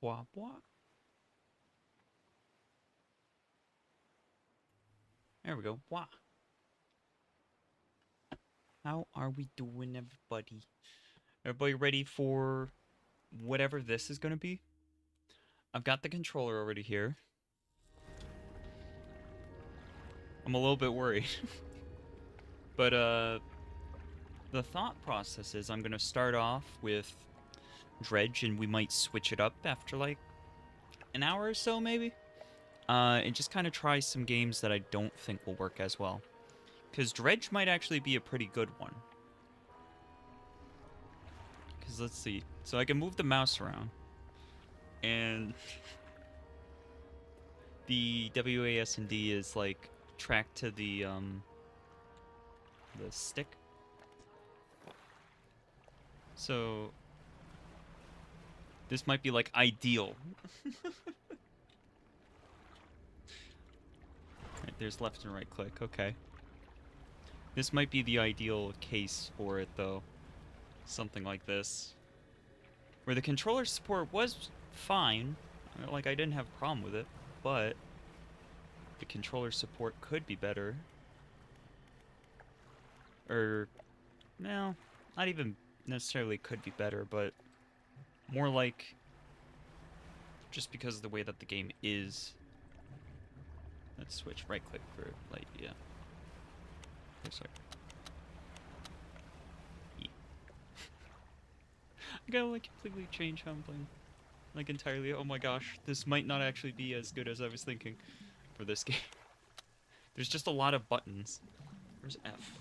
Blah, blah. There we go. Blah. How are we doing, everybody? Everybody ready for whatever this is going to be? I've got the controller already here. I'm a little bit worried. But, the thought process is I'm going to start off with Dredge, and we might switch it up after, like, an hour or so, maybe? And just kind of try some games that I don't think will work as well. Because Dredge might actually be a pretty good one. Because let's see. So I can move the mouse around. And the WASD is, like, tracked to the stick. So this might be, like, ideal. Right, there's left and right click, okay. This might be the ideal case for it, though. Something like this. Where the controller support was fine. Like, I didn't have a problem with it. But the controller support could be better. Or, no, not even necessarily could be better, but more like just because of the way that the game is. Let's switch right click for light, yeah. Oh, sorry. Yeah. I gotta like completely change how I'm playing. Like entirely. Oh my gosh, this might not actually be as good as I was thinking for this game. There's just a lot of buttons. Where's F?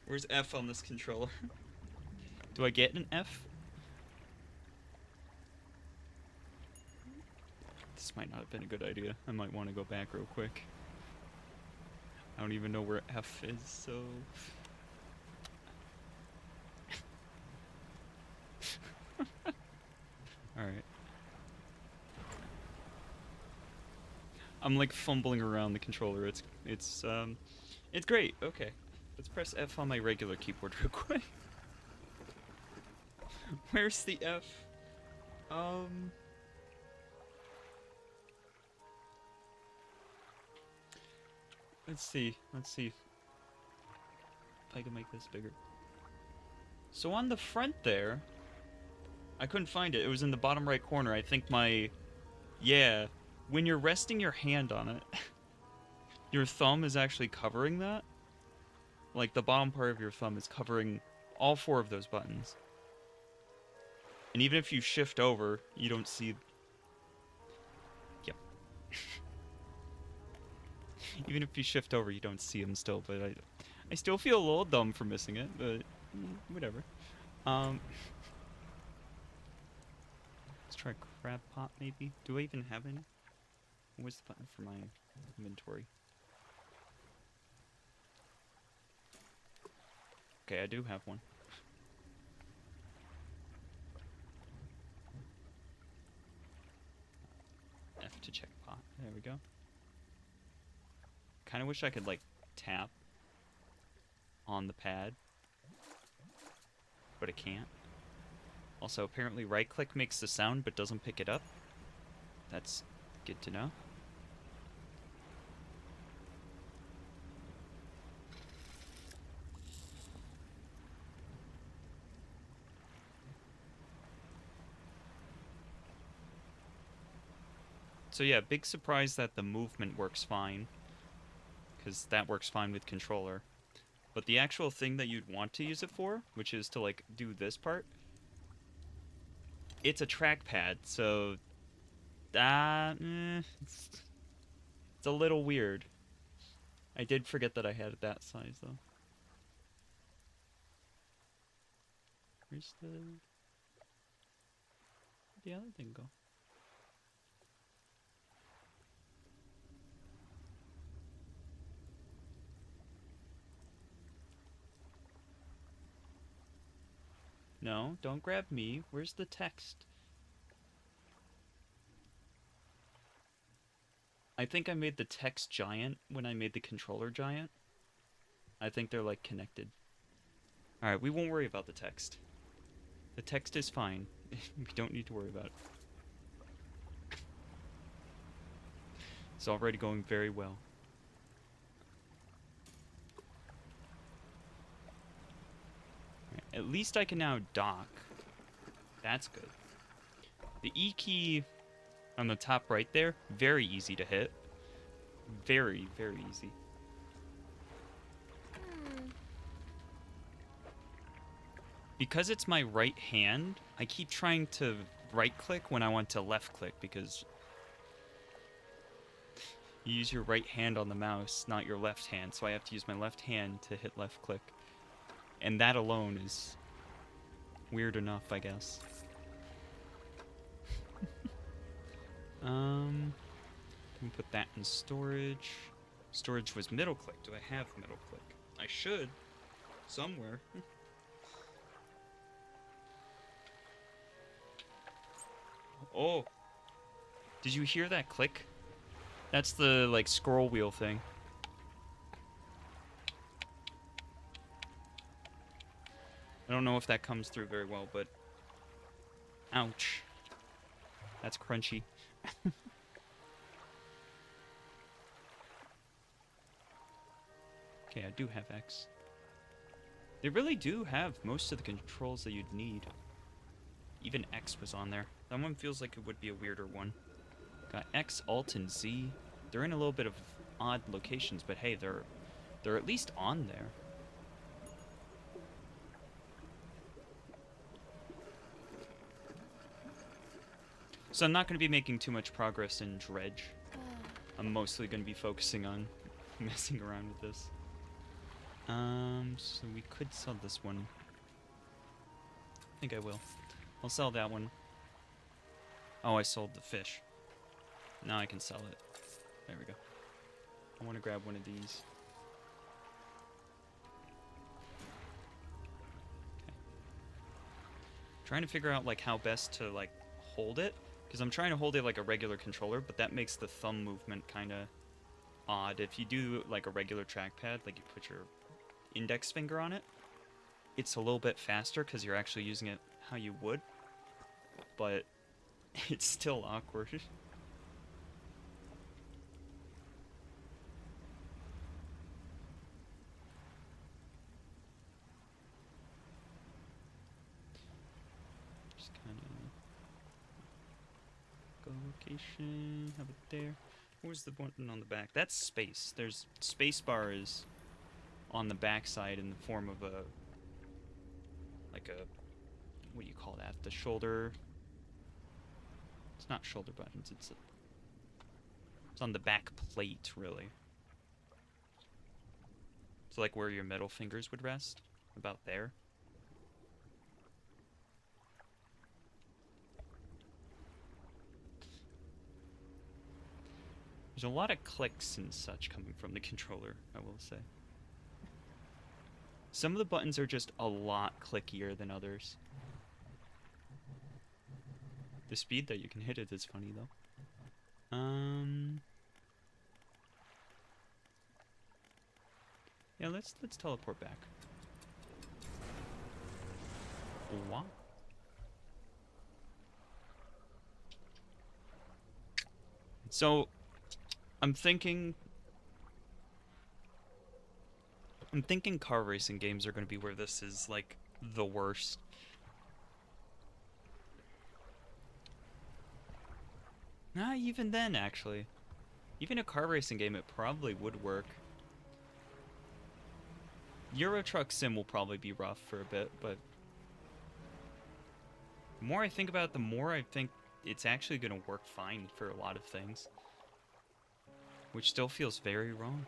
Where's F on this controller? Do I get an F? This might not have been a good idea. I might want to go back real quick. I don't even know where F is, so... Alright. I'm like fumbling around the controller. It's great. Okay. Let's press F on my regular keyboard real quick. Where's the F? Let's see. Let's see if I can make this bigger. So on the front there, I couldn't find it. It was in the bottom right corner. I think my... Yeah. When you're resting your hand on it, your thumb is actually covering that. Like, the bottom part of your thumb is covering all four of those buttons. And even if you shift over, you don't see... Yep. Even if you shift over, you don't see them still, but I still feel a little dumb for missing it, but whatever. Let's try crab pot, maybe. Do I even have any? What's the button for my inventory? Okay, I do have one. F to check pot. There we go. Kind of wish I could, like, tap on the pad, but I can't. Also, apparently right-click makes the sound but doesn't pick it up. That's good to know. So yeah, big surprise that the movement works fine, because that works fine with controller. But the actual thing that you'd want to use it for, which is to, like, do this part, it's a trackpad, so it's a little weird. I did forget that I had it that size, though. Where's the other thing go? No, don't grab me. Where's the text? I think I made the text giant when I made the controller giant. I think they're, like, connected. Alright, we won't worry about the text. The text is fine. We don't need to worry about it. It's already going very well. Right, at least I can now dock. That's good. The E key on the top right there, very easy to hit. Very, very easy. Because it's my right hand, I keep trying to right click when I want to left click because you use your right hand on the mouse, not your left hand, so I have to use my left hand to hit left click. And that alone is weird enough, I guess. Can put that in storage. Storage was middle click. Do I have middle click? I should. Somewhere. Oh. Did you hear that click? That's the, like, scroll wheel thing. I don't know if that comes through very well, but... Ouch. That's crunchy. Okay, I do have X. They really do have most of the controls that you'd need. Even X was on there. That one feels like it would be a weirder one. Got X, Alt, and Z. They're in a little bit of odd locations, but hey, they're at least on there. So I'm not going to be making too much progress in Dredge. I'm mostly going to be focusing on messing around with this. So we could sell this one. I think I will. I'll sell that one. Oh, I sold the fish. Now I can sell it. There we go. I want to grab one of these. Okay. Trying to figure out, like, how best to, like, hold it. Because I'm trying to hold it like a regular controller, but that makes the thumb movement kind of odd. If you do, like, a regular trackpad, like, you put your index finger on it, it's a little bit faster because you're actually using it how you would, but it's still awkward. Just kind of go location, have it there. Where's the button on the back? That's space. There's spacebar is on the backside in the form of a, like a, what do you call that? The shoulder. It's not shoulder buttons. It's on the back plate, really. It's like where your middle fingers would rest, about there. There's a lot of clicks and such coming from the controller, I will say. Some of the buttons are just a lot clickier than others. The speed that you can hit it is funny, though. Yeah, let's teleport back. Wow. So, I'm thinking car racing games are going to be where this is, like, the worst. Nah, even then, actually. Even a car racing game, it probably would work. Euro Truck Sim will probably be rough for a bit, but the more I think about it, the more I think it's actually going to work fine for a lot of things. Which still feels very wrong.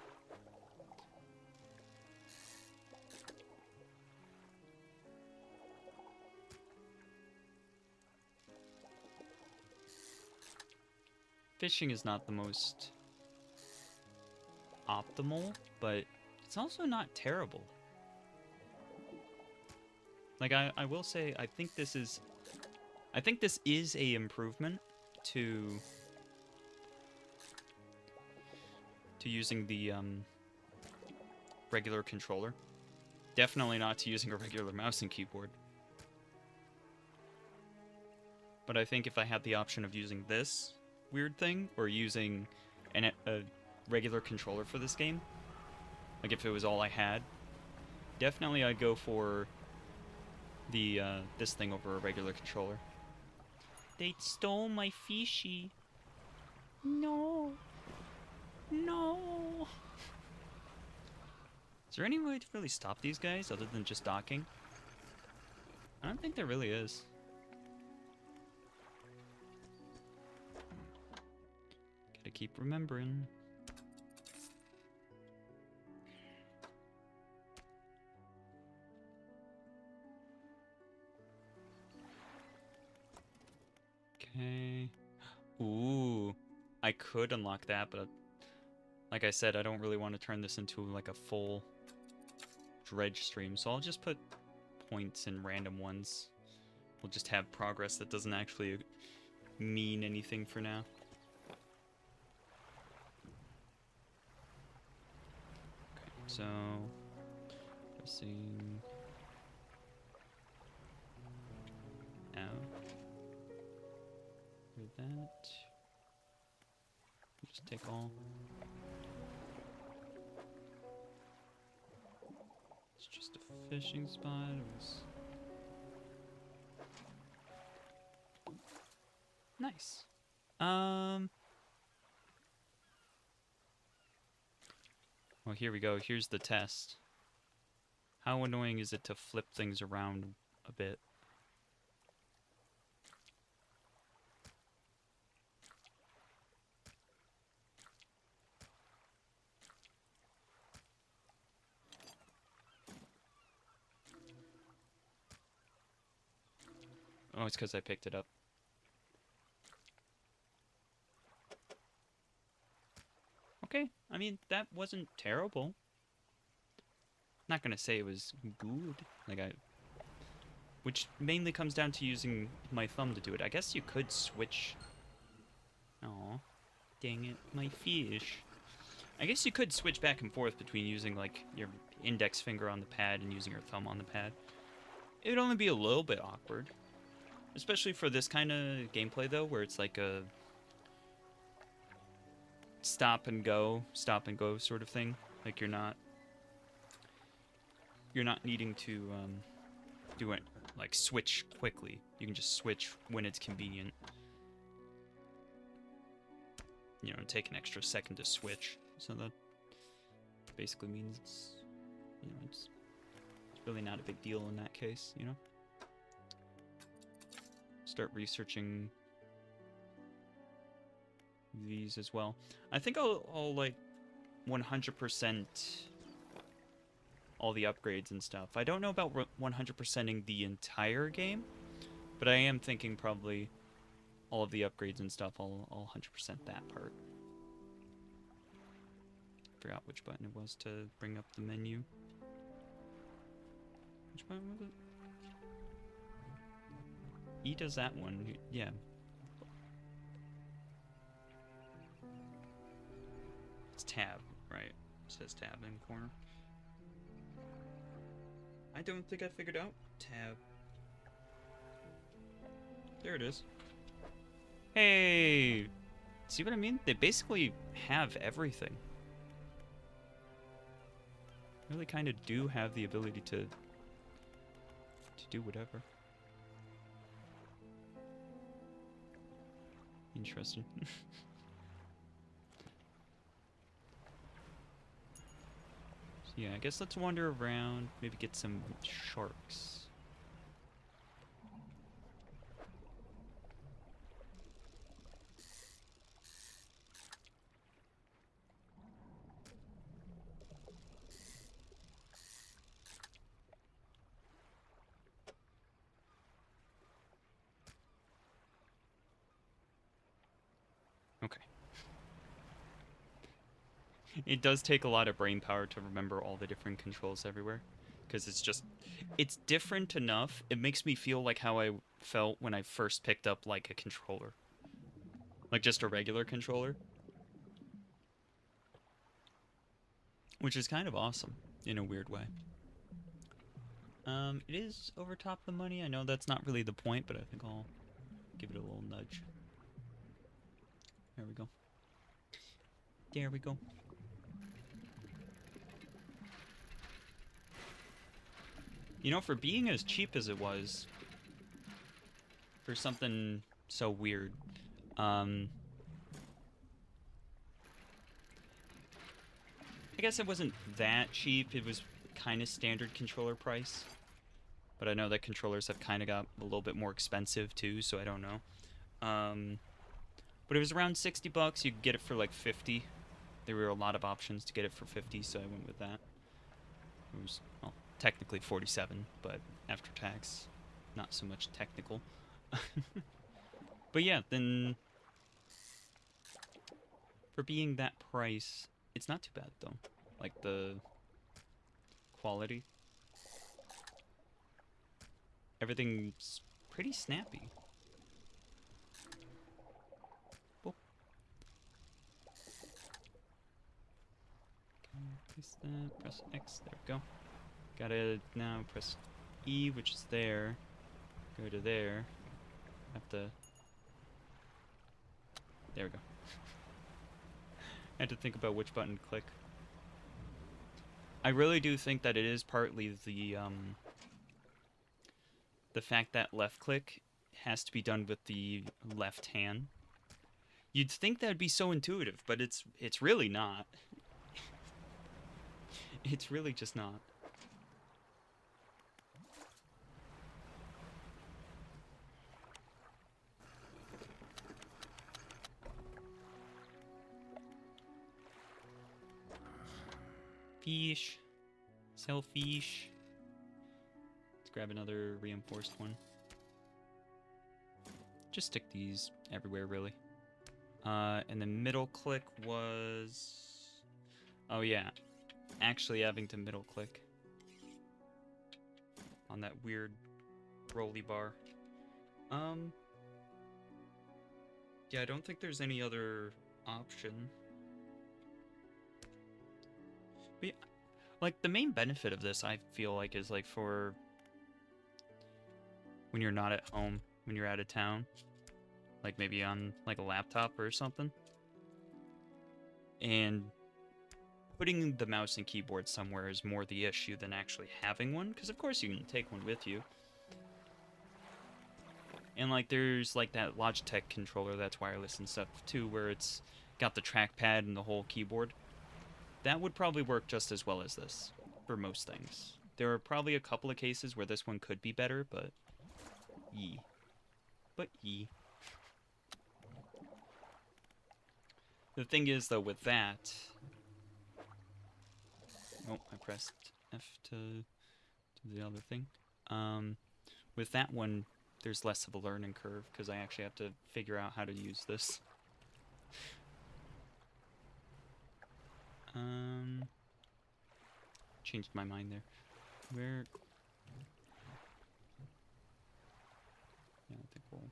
Fishing is not the most optimal, but it's also not terrible. Like, I will say, I think this is a improvement to using the regular controller. Definitely not to using a regular mouse and keyboard. But I think if I had the option of using this weird thing or using a regular controller for this game, like if it was all I had, definitely I'd go for the this thing over a regular controller. They stole my fishy. No. No. Is there any way to really stop these guys other than just docking? I don't think there really is. Gotta keep remembering. Okay. Ooh. I could unlock that, but like I said, I don't really want to turn this into like a full dredge stream, so I'll just put points in random ones. We'll just have progress that doesn't actually mean anything for now. Okay, so pressing out. Do that. Just take all. It's just a fishing spot. It was nice. Well, here we go. Here's the test. How annoying is it to flip things around a bit? Oh, it's because I picked it up. Okay, I mean, that wasn't terrible. Not gonna say it was good. Which mainly comes down to using my thumb to do it. I guess you could switch. Aw, dang it, my fish. I guess you could switch back and forth between using, like, your index finger on the pad and using your thumb on the pad. It would only be a little bit awkward. Especially for this kind of gameplay, though, where it's like a stop and go sort of thing. Like you're not needing to do it like switch quickly. You can just switch when it's convenient. You know, take an extra second to switch. So that basically means it's, you know, it's really not a big deal in that case, you know. Start researching these as well. I think I'll like 100% all the upgrades and stuff. I don't know about 100%ing the entire game, but I am thinking probably all of the upgrades and stuff. I'll 100% that part. Forgot which button it was to bring up the menu. Which button was it? E does that one, yeah. It's tab, right? It says tab in the corner. I don't think I figured out tab. There it is. Hey! See what I mean? They basically have everything. Really kind of do have the ability to do whatever. Interesting. So yeah, I guess let's wander around, maybe get some sharks. Okay. It does take a lot of brain power to remember all the different controls everywhere. Because it's different enough. It makes me feel like how I felt when I first picked up, like, a controller. Like, just a regular controller. Which is kind of awesome, in a weird way. It is over top the money. I know that's not really the point, but I think I'll Give it a little nudge. There we go. There we go. You know, for being as cheap as it was, for something so weird, I guess it wasn't that cheap. It was kind of standard controller price. But I know that controllers have kind of got a little bit more expensive too, so I don't know. But it was around 60 bucks. You could get it for like 50. There were a lot of options to get it for 50, so I went with that. It was, well, technically 47, but after tax, not so much technical. But yeah, then for being that price, it's not too bad though. Like the quality. Everything's pretty snappy. Oh. Place that, press X, there we go. Gotta now press E, which is there. Go to there. Have to... There we go. I had to think about which button to click. I really do think that it is partly the fact that left click has to be done with the left hand. You'd think that would be so intuitive, but it's really not. It's really just not. Fish. Sell fish. Let's grab another reinforced one. Just stick these everywhere, really. And the middle click was... Oh, yeah. Actually having to middle click on that weird rolly bar. Yeah, I don't think there's any other option. But yeah, like, the main benefit of this, I feel like, is, like, for when you're not at home, when you're out of town. Like, maybe on, like, a laptop or something. And putting the mouse and keyboard somewhere is more the issue than actually having one. Because, of course, you can take one with you. And, like, there's, like, that Logitech controller that's wireless and stuff, too, where it's got the trackpad and the whole keyboard. That would probably work just as well as this, for most things. There are probably a couple of cases where this one could be better, but... Yee. But yee. The thing is, though, with that... Oh, I pressed F to do the other thing. With that one, there's less of a learning curve, because I actually have to figure out how to use this. Changed my mind there. Where... Yeah, I think we'll...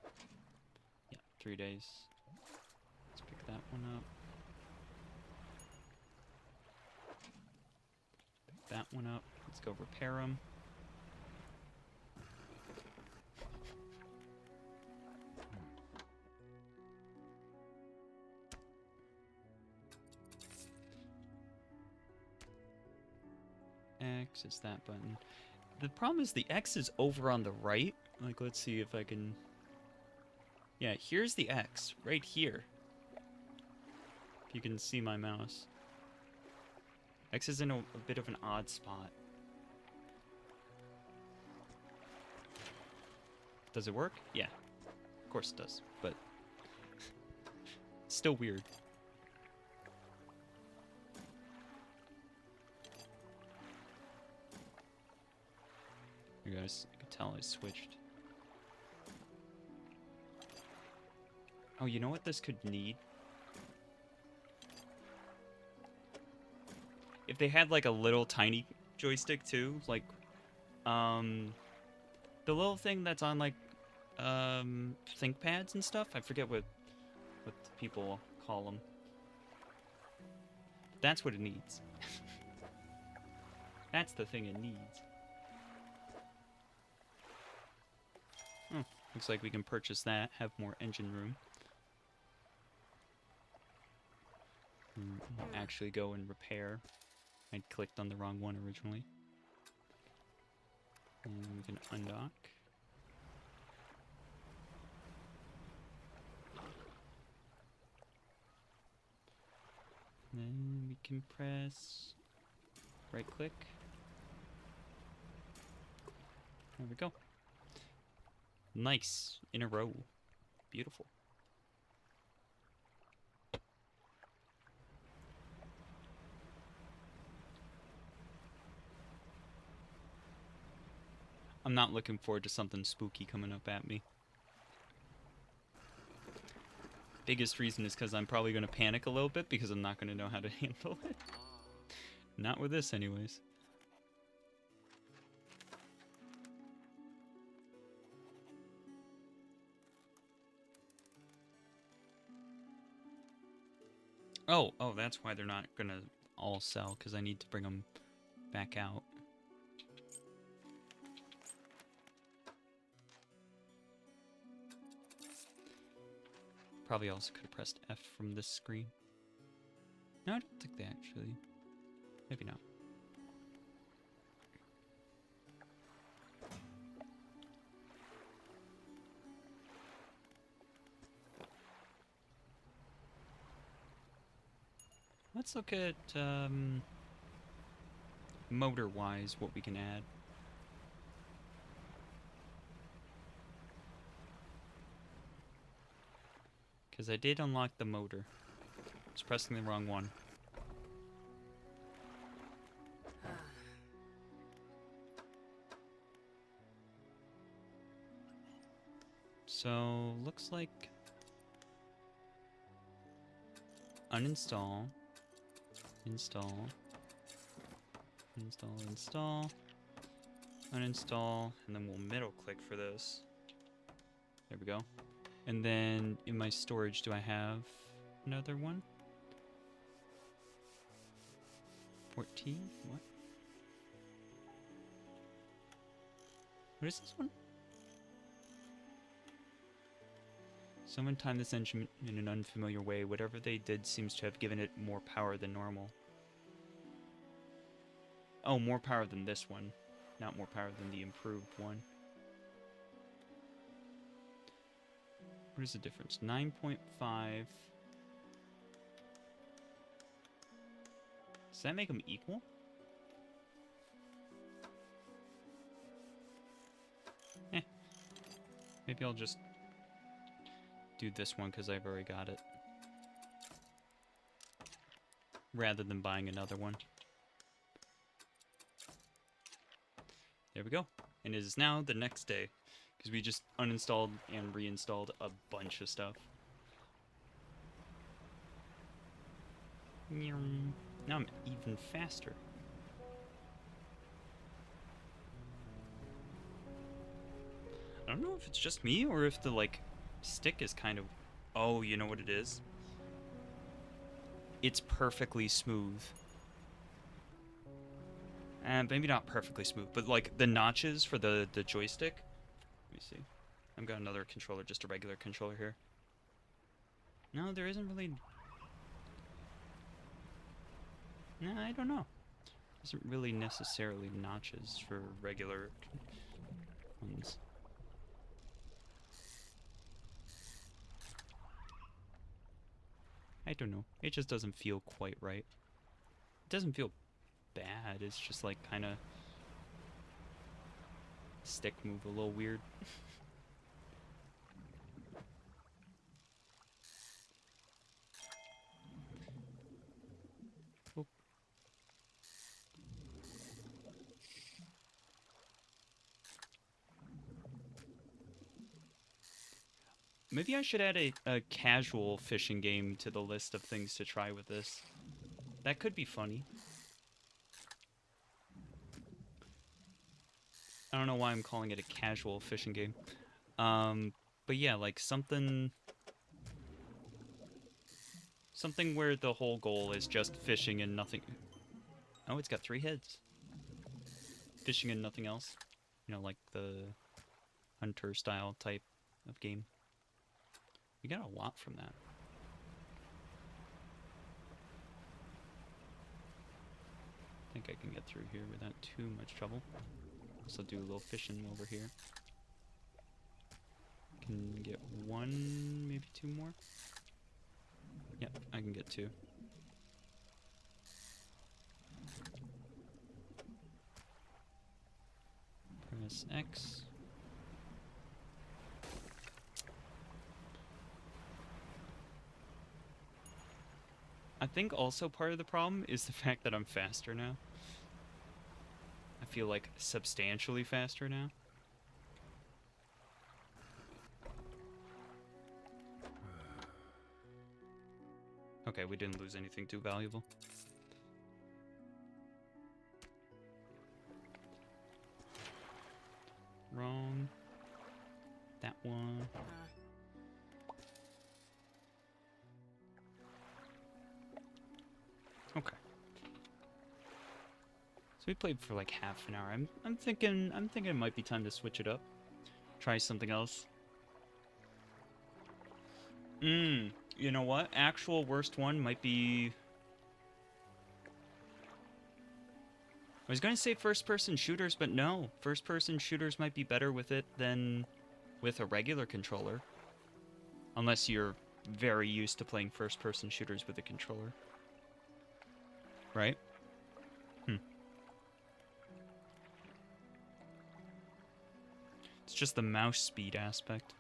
Yeah, 3 days. Let's pick that one up. Pick that one up. Let's go repair them. X is that button. The problem is the X is over on the right. Like, let's see if I can... Yeah, here's the X, right here. If you can see my mouse. X is in a bit of an odd spot. Does it work? Yeah. Of course it does, but... it's still weird. You guys, I can tell I switched. Oh, you know what this could need? If they had like a little tiny joystick too, like the little thing that's on like ThinkPads and stuff. I forget what people call them. That's what it needs. That's the thing it needs. Oh, Looks like we can purchase that, have more engine room. And actually go and repair. I clicked on the wrong one originally. And we can undock. Then we can press right click. There we go. Nice. In a row. Beautiful. I'm not looking forward to something spooky coming up at me. Biggest reason is because I'm probably going to panic a little bit because I'm not going to know how to handle it. Not with this anyways. Oh, that's why they're not going to all sell, because I need to bring them back out. Probably also could have pressed F from this screen. No, I don't think they actually... Maybe not. Let's look at, motor-wise, what we can add. Because I did unlock the motor. I was pressing the wrong one. So, looks like... Uninstall. Install. Install. Uninstall. And then we'll middle click for this. There we go. And then in my storage, do I have another one? 14? What? What is this one? Someone timed this engine in an unfamiliar way. Whatever they did seems to have given it more power than normal. Oh, more power than this one. Not more power than the improved one. What is the difference? 9.5. Does that make them equal? Maybe I'll just do this one because I've already got it. Rather than buying another one. There we go. And it is now the next day. Because we just uninstalled and reinstalled a bunch of stuff. Now I'm even faster. I don't know if it's just me or if the, like, stick is kind of... Oh, you know what it is? It's perfectly smooth. And maybe not perfectly smooth, but, like, the notches for the joystick... Let me see. I've got another controller, just a regular controller here. No, there isn't really... No, I don't know. There isn't really necessarily notches for regular ones. I don't know. It just doesn't feel quite right. It doesn't feel bad. It's just like kind of... Stick move a little weird. Oh. Maybe I should add a casual fishing game to the list of things to try with this. That could be funny. I don't know why I'm calling it a casual fishing game. But yeah, like something where the whole goal is just fishing and nothing... Oh, it's got 3 heads. Fishing and nothing else. You know, like the hunter style type of game. We got a lot from that. I think I can get through here without too much trouble. Also do a little fishing over here. Can get one, maybe two more. Yep, I can get two. Press X. I think also part of the problem is the fact that I'm faster now. I feel like substantially faster now. Okay, we didn't lose anything too valuable. Wrong. That one. Okay. So we played for like half an hour. I'm thinking it might be time to switch it up. Try something else. You know what? Actual worst one might be... I was going to say first-person shooters, but no. First-person shooters might be better with it than with a regular controller. Unless you're very used to playing first-person shooters with a controller. Right? It's just the mouse speed aspect.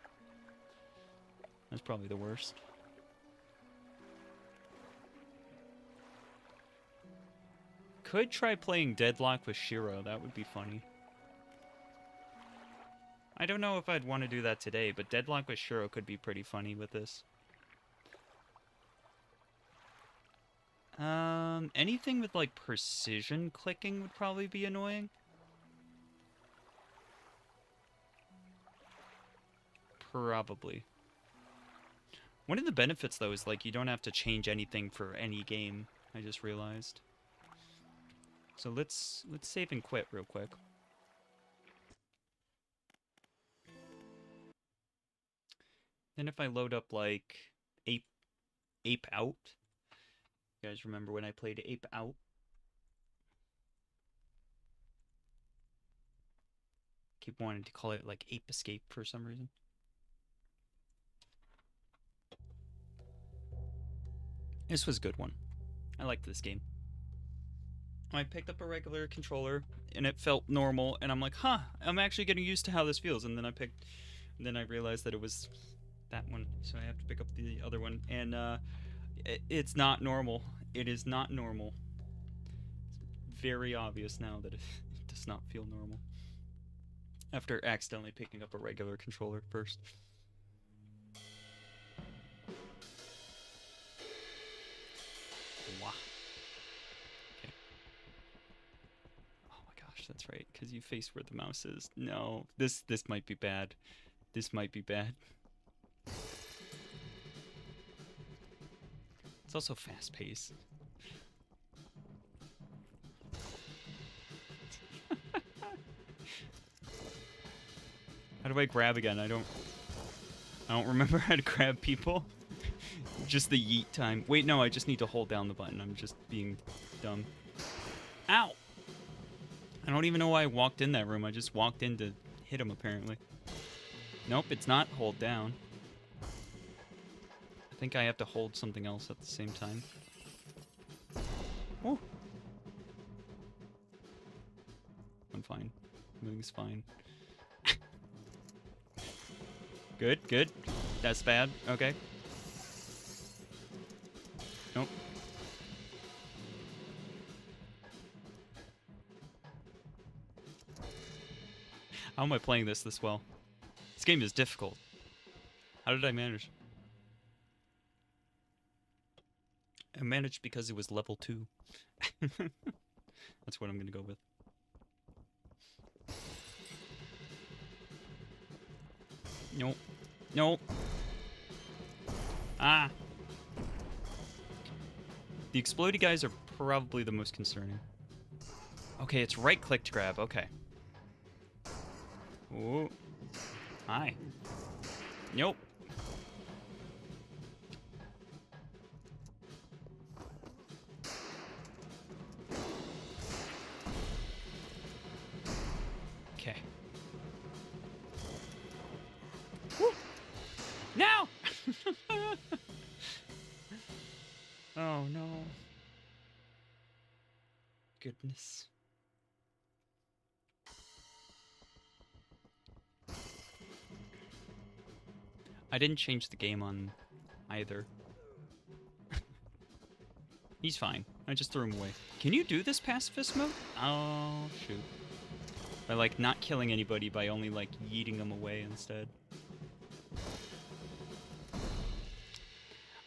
That's probably the worst. Could try playing Deadlock with Shiro. That would be funny. I don't know if I'd want to do that today, but Deadlock with Shiro could be pretty funny with this. Anything with, like, precision clicking would probably be annoying. Probably. One of the benefits, though, is, like, you don't have to change anything for any game. I just realized. So let's save and quit real quick. Then if I load up, like, Ape Out. You guys remember when I played Ape Out? Keep wanting to call it, like, Ape Escape for some reason. This was a good one. I liked this game. I picked up a regular controller, and it felt normal, and I'm like, huh, I'm actually getting used to how this feels, and then I realized that it was that one, so I have to pick up the other one, and it's not normal. It is not normal. It's very obvious now that it does not feel normal. After accidentally picking up a regular controller first. Wow. Okay. Oh my gosh, that's right, because you face where the mouse is. No, this might be bad. This might be bad. It's also fast-paced. How do I grab again? I don't remember how to grab people. Just the yeet time. Wait, no, I just need to hold down the button. I'm just being dumb. Ow! I don't even know why I walked in that room. I just walked in to hit him, apparently. Nope, it's not hold down. I think I have to hold something else at the same time. Oh! I'm fine. Everything's fine. Good, good. That's bad. Okay. Nope. How am I playing this well? This game is difficult. How did I manage? I managed because it was level 2. That's what I'm gonna go with. Nope. Nope. Ah! The explodey guys are probably the most concerning. Okay, it's right-click to grab. Okay. Ooh. Hi. goodness. I didn't change the game on either. He's fine. I just threw him away. Can you do this pacifist mode? Oh, shoot. By, like, not killing anybody, by only, like, yeeting them away instead.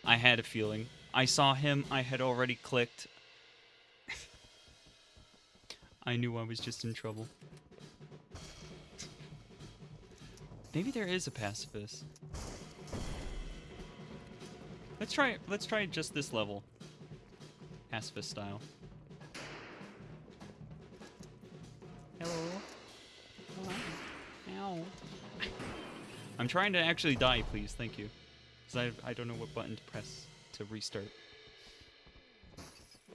I had a feeling. I saw him, I had already clicked. I knew I was just in trouble. Maybe there is a pacifist. Let's try just this level. Pacifist style. Hello. Ow. I'm trying to actually die, please. Thank you. Because I don't know what button to press to restart.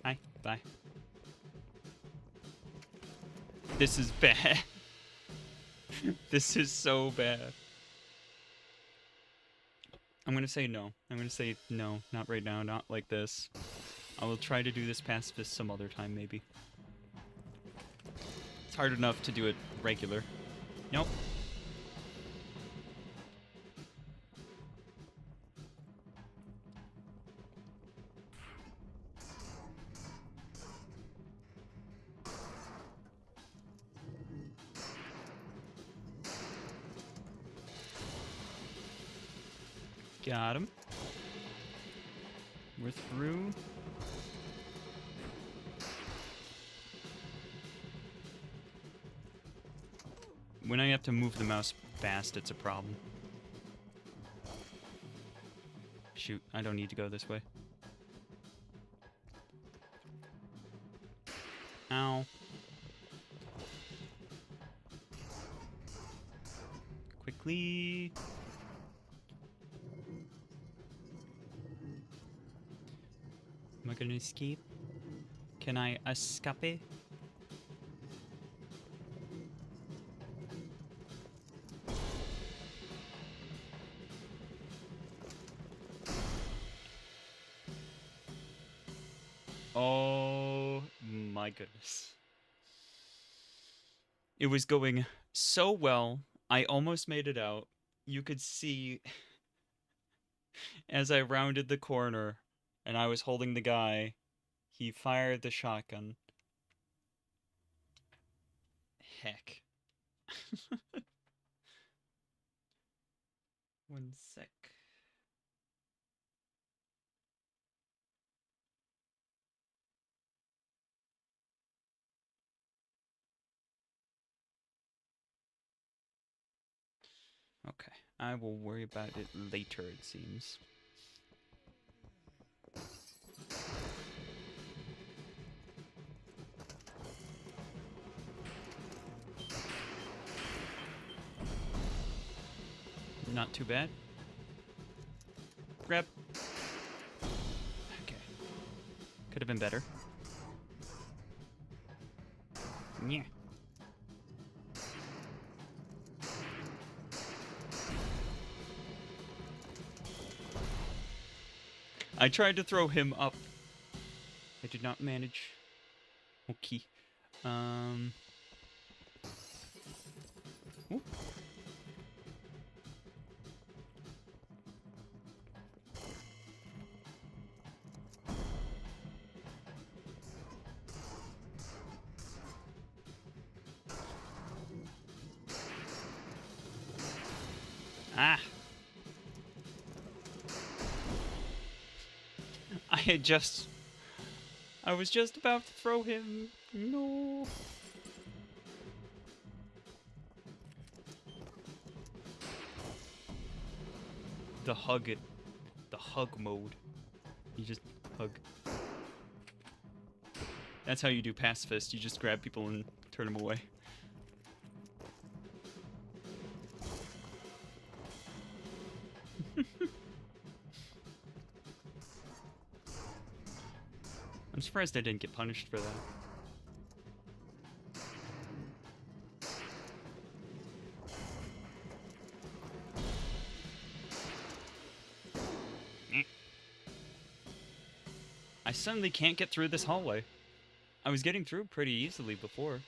Hi. Bye. This is bad. This is so bad. I'm gonna say no. I'm gonna say no. Not right now. Not like this. I will try to do this pacifist some other time, maybe. It's hard enough to do it regular. Nope. Got him. We're through. When I have to move the mouse fast, it's a problem. Shoot, I don't need to go this way. Ow. Quickly. Am I gonna escape? Can I escape? Oh my goodness. It was going so well. I almost made it out. You could see as I rounded the corner and I was holding the guy, he fired the shotgun. Heck. 1 sec. Okay, I will worry about it later, it seems. Not too bad. Grab. Okay. Could have been better. Yeah. I tried to throw him up. I did not manage. Okay. Ooh. Ah. I was just about to throw him. No. The hug mode. You just hug. That's how you do pacifist. You just grab people and turn them away. I'm surprised I didn't get punished for that. I suddenly can't get through this hallway. I was getting through pretty easily before.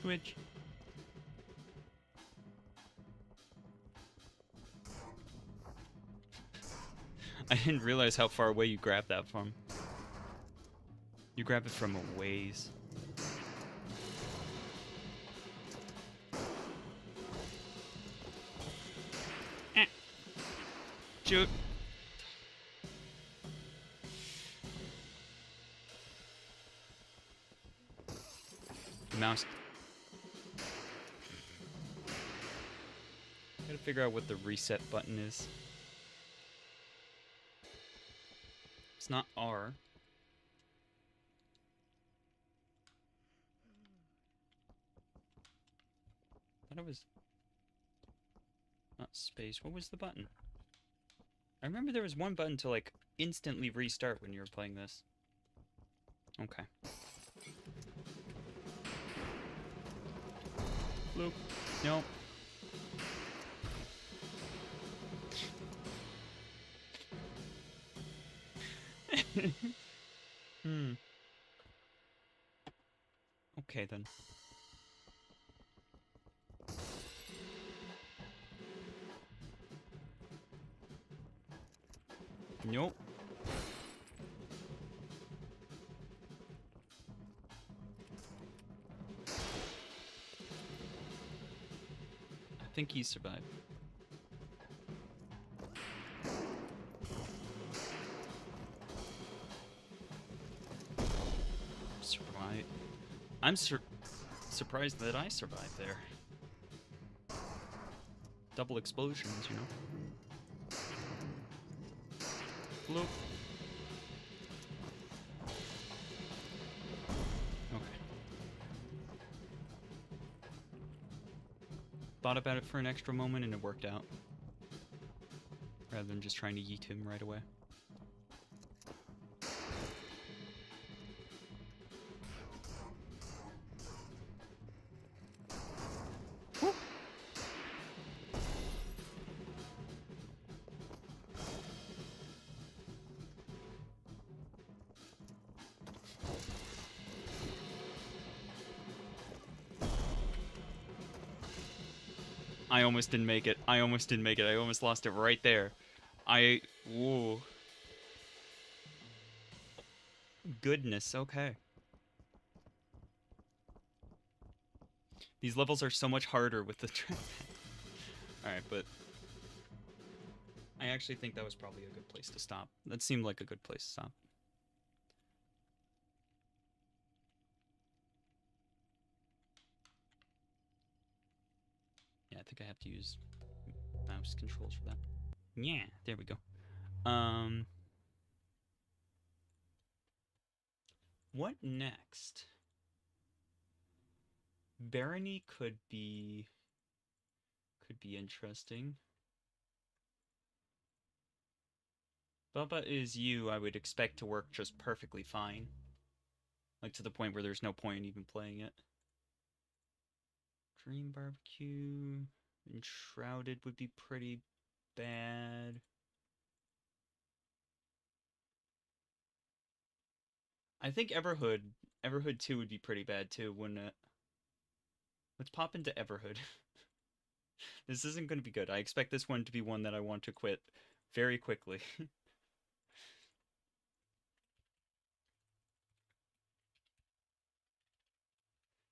Switch. I didn't realize how far away you grabbed that from. You grab it from a ways. Shoot. Mouse. Gotta figure out what the reset button is. It's not R. I thought it was not space. What was the button? I remember there was one button to like instantly restart when you were playing this. Okay. Bloop. Nope. Okay then. Nope. I think he survived. Survive. I'm surprised that I survived there. Double explosions, you know. Bloop. Okay. Thought about it for an extra moment and it worked out. Rather than just trying to yeet him right away. Woo. I almost didn't make it. I almost didn't make it. I almost lost it right there. Whoa. Goodness, okay. These levels are so much harder with the trackpad. Alright, but I actually think that was probably a good place to stop. That seemed like a good place to stop. Yeah, I think I have to use mouse controls for that. Yeah, there we go. What next? Barony could be interesting. Bubba Is You, I would expect to work just perfectly fine. Like, to the point where there's no point in even playing it. Dream Barbecue. Enshrouded would be pretty bad. I think Everhood 2 would be pretty bad too, wouldn't it? Let's pop into Everhood. This isn't going to be good. I expect this one to be one that I want to quit very quickly.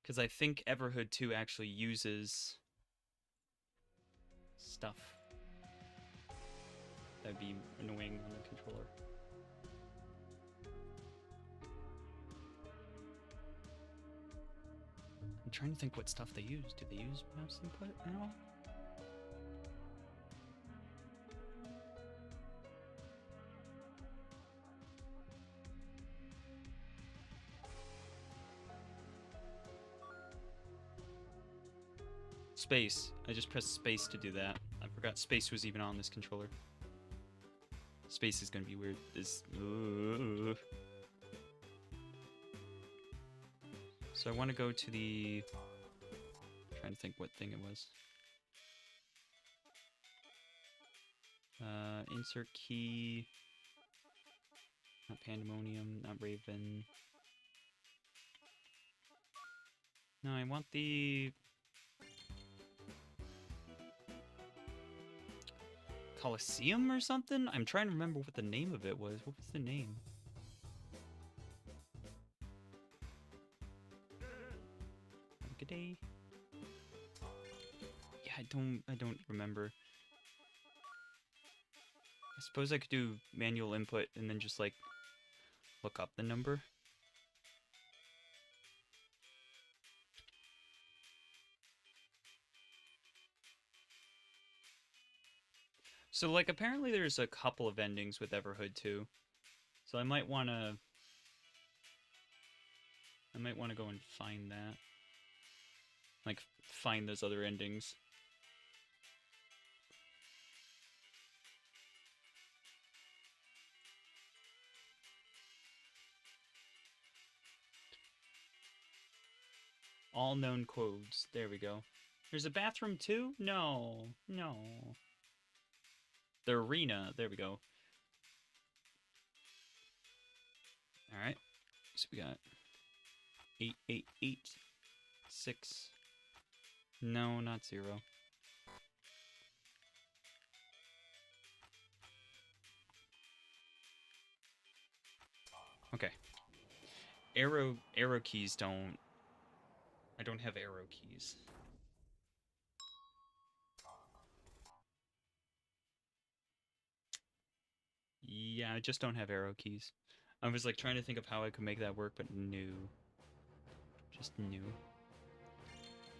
Because I think Everhood 2 actually uses stuff that'd be annoying on the controller. I'm trying to think what stuff they use. Do they use mouse input at all? Space. I just pressed space to do that. I forgot space was even on this controller. Space is gonna be weird. This. So I want to go to the. Trying to think what thing it was. Insert key. Not Pandemonium, not Raven. No, I want the Coliseum or something? I'm trying to remember what the name of it was. What was the name? Have a good day. Yeah, I don't remember. I suppose I could do manual input and then just like look up the number. So like apparently there's a couple of endings with Everhood too. So I might wanna go and find that. Like find those other endings. All known codes. There we go. There's a bathroom too? No. No. The arena. There we go. Alright. So we got 888 6. No, not 0. Okay. Arrow keys don't. I don't have arrow keys. Yeah, I just don't have arrow keys. I was like trying to think of how I could make that work, but no. Just no.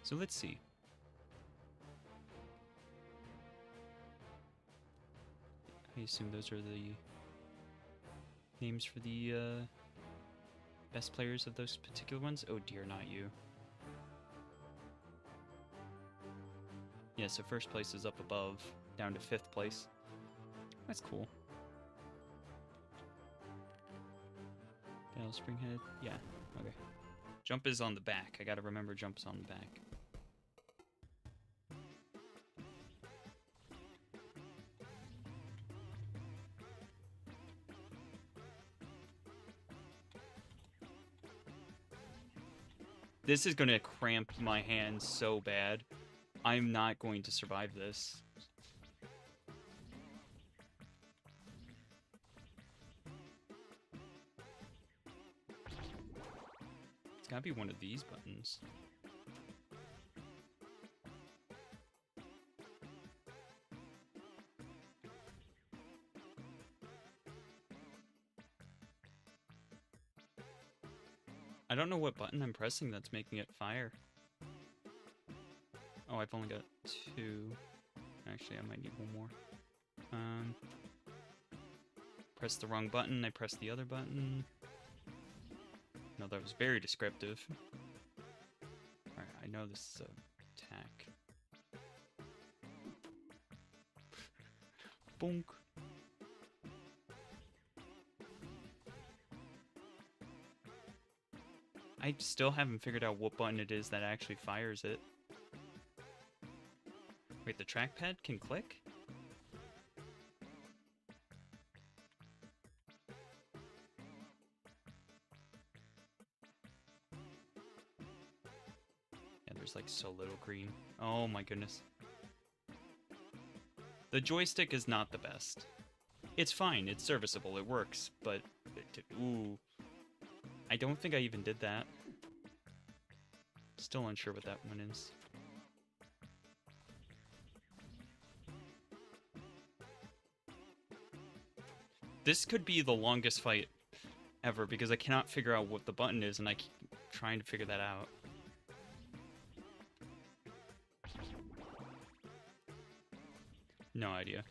So let's see. I assume those are the names for the best players of those particular ones. Oh dear, not you. Yeah, so first place is up above, down to 5th place. That's cool. Dale Springhead? Yeah, okay. Jump is on the back. I gotta remember jump's on the back. This is gonna cramp my hands so bad. I'm not going to survive this. It's gotta be one of these buttons. I don't know what button I'm pressing that's making it fire. Oh, I've only got 2. Actually, I might need one more. Press the wrong button, I pressed the other button. No, that was very descriptive. Alright, I know this is a attack. Bonk. I still haven't figured out what button it is that actually fires it. Wait, the trackpad can click? Yeah, there's like so little green. Oh my goodness. The joystick is not the best. It's fine, it's serviceable, it works, but... ooh. I don't think I even did that. Still unsure what that one is. This could be the longest fight ever because I cannot figure out what the button is and I keep trying to figure that out. No idea.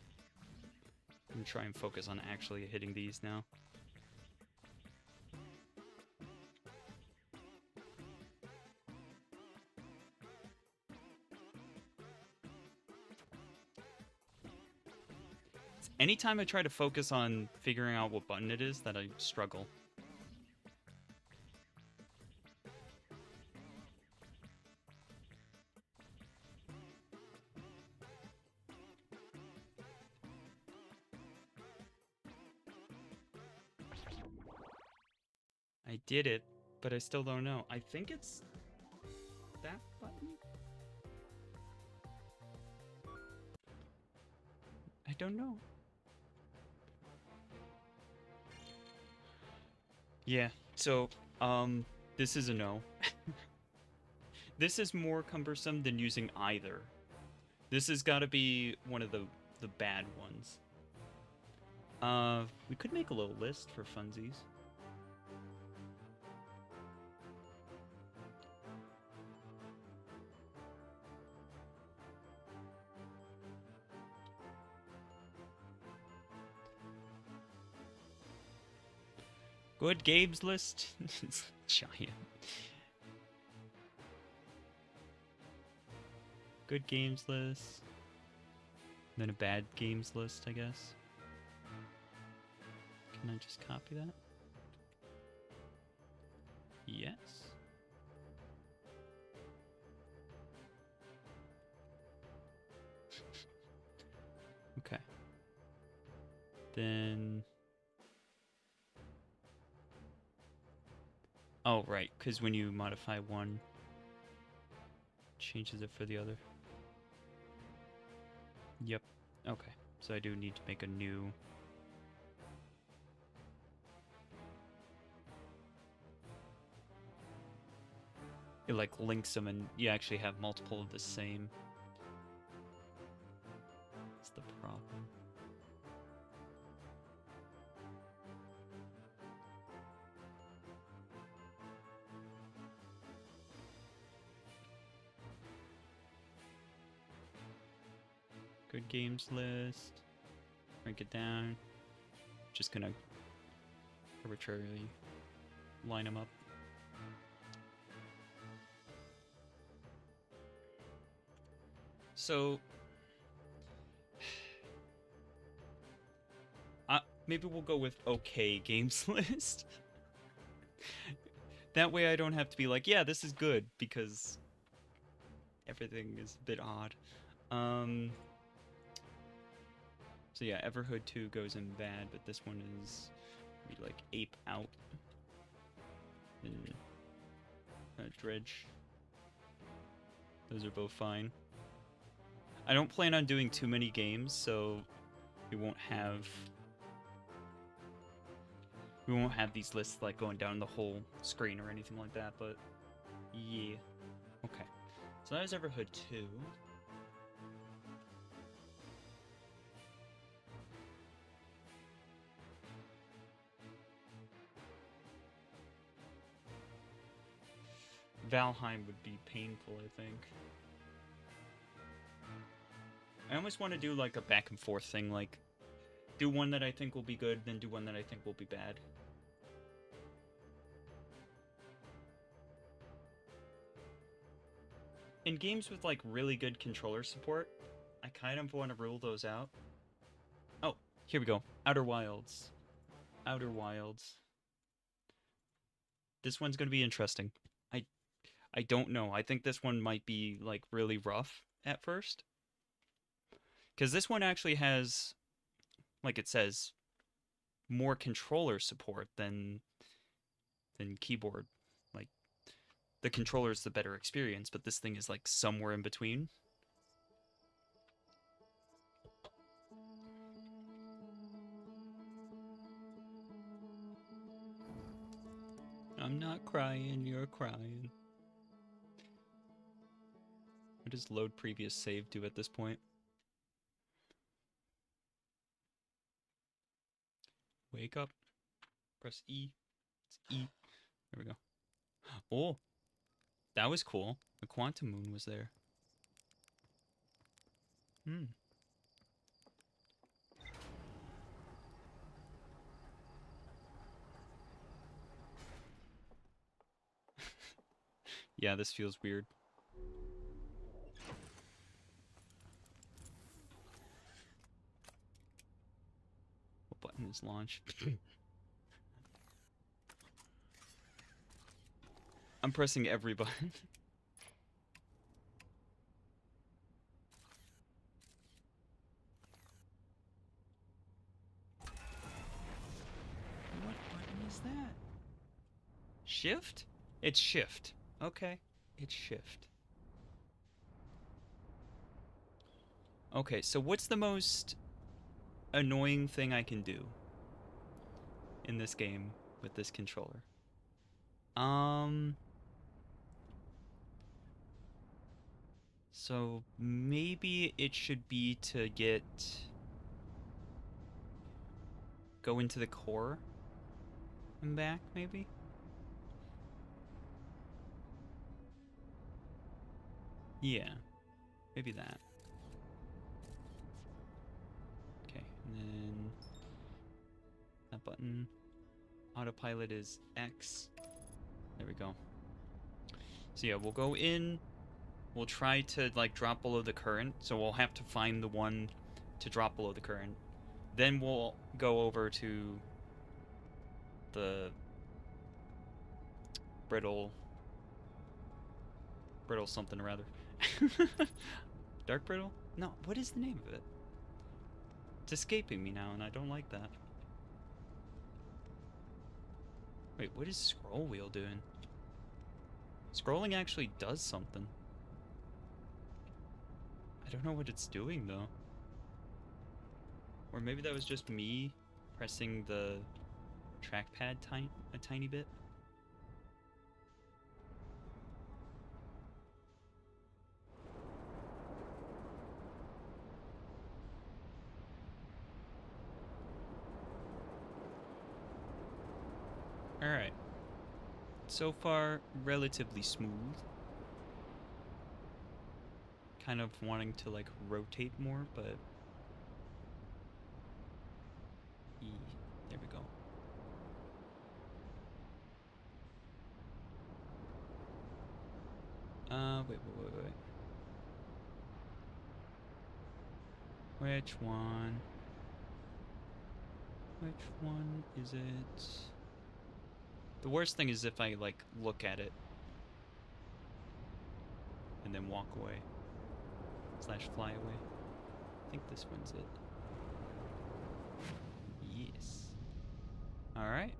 I'm gonna try and focus on actually hitting these now. Anytime I try to focus on figuring out what button it is, that I struggle. I did it, but I still don't know. I think it's that button? I don't know. Yeah, so, this is a no. This is more cumbersome than using either. This has got to be one of the bad ones. We could make a little list for funsies. Good games list. It's giant. Good games list. Then a bad games list, I guess. Can I just copy that? Yes. Okay. Then... Oh, right, because when you modify one, changes it for the other. Yep. Okay. So I do need to make a new... It, like, links them and you actually have multiple of the same. That's the problem. Good games list. Rank it down. Just gonna arbitrarily line them up. So, maybe we'll go with okay games list. That way I don't have to be like, yeah, this is good, because everything is a bit odd. So yeah, Everhood 2 goes in bad, but this one is like Ape Out. And Dredge. Those are both fine. I don't plan on doing too many games, so we won't have these lists like going down the whole screen or anything like that, but yeah. Okay. So that was Everhood 2. Valheim would be painful, I think. I almost want to do like a back and forth thing, like do one that I think will be good, then do one that I think will be bad. In games with like really good controller support, I kind of want to rule those out. Oh, here we go. Outer Wilds. Outer Wilds. This one's going to be interesting. I don't know. I think this one might be like really rough at first. Because this one actually has, like it says, more controller support than keyboard. Like, the controller's the better experience, but this thing is like somewhere in between. I'm not crying, you're crying. What does load previous save do at this point? Wake up. Press E. It's E. There we go. Oh, that was cool. The quantum moon was there. Hmm. Yeah, this feels weird. just launch. I'm pressing every button. What button is that? Shift? It's shift. Okay. It's shift. Okay, so what's the most annoying thing I can do in this game with this controller? So maybe it should be to go into the core and back, maybe? Yeah, maybe that. Okay, and then that button. Autopilot is X. There we go. So yeah, we'll go in. We'll try to like drop below the current. So we'll have to find the one to drop below the current. Then we'll go over to the brittle something or other. Dark brittle? No, what is the name of it? It's escaping me now, and I don't like that. Wait, what is scroll wheel doing? Scrolling actually does something. I don't know what it's doing, though. Or maybe that was just me pressing the trackpad a tiny bit. Alright. So far, relatively smooth. Kind of wanting to, like, rotate more, but... There we go. Wait. Which one? Which one is it? The worst thing is if I, like, look at it and then walk away. / fly away. I think this one's it. Yes. Alright.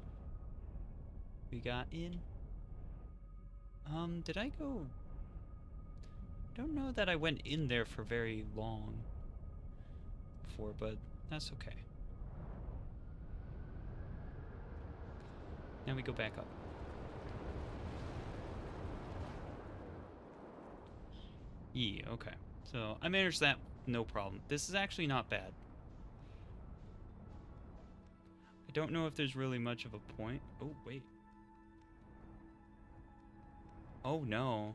We got in. Did I go... Don't know that I went in there for very long before, but that's okay. Now we go back up. Yeah, okay. So I managed that, no problem. This is actually not bad. I don't know if there's really much of a point. Oh, wait. Oh, no.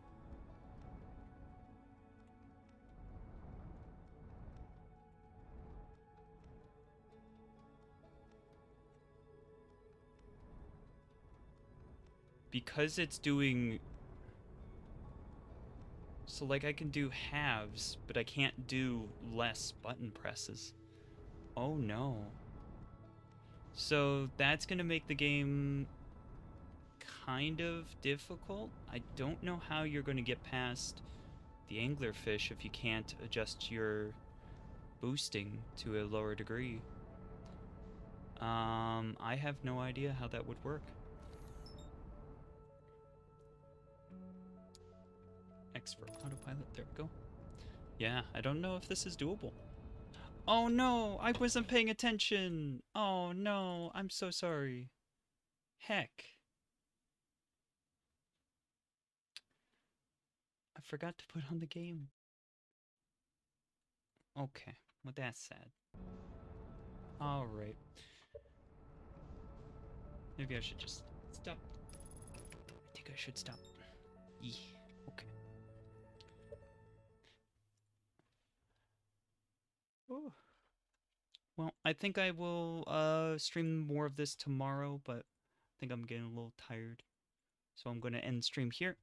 Because it's doing... So, like, I can do halves, but I can't do less button presses. Oh, no. So, that's gonna make the game kind of difficult. I don't know how you're gonna get past the anglerfish if you can't adjust your boosting to a lower degree. I have no idea how that would work. X for autopilot, there we go. Yeah, I don't know if this is doable. Oh no, I wasn't paying attention. Oh no, I'm so sorry. Heck. I forgot to put on the game. Okay, well that's sad. Alright. Maybe I should just stop. I think I should stop. Yeah, okay. Oh. Well, I think I will stream more of this tomorrow, but I think I'm getting a little tired. So I'm going to end stream here.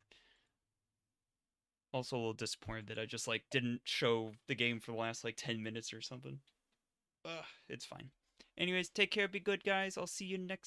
Also a little disappointed that I just didn't show the game for the last 10 minutes or something. It's fine. Anyways, take care, be good, guys. I'll see you next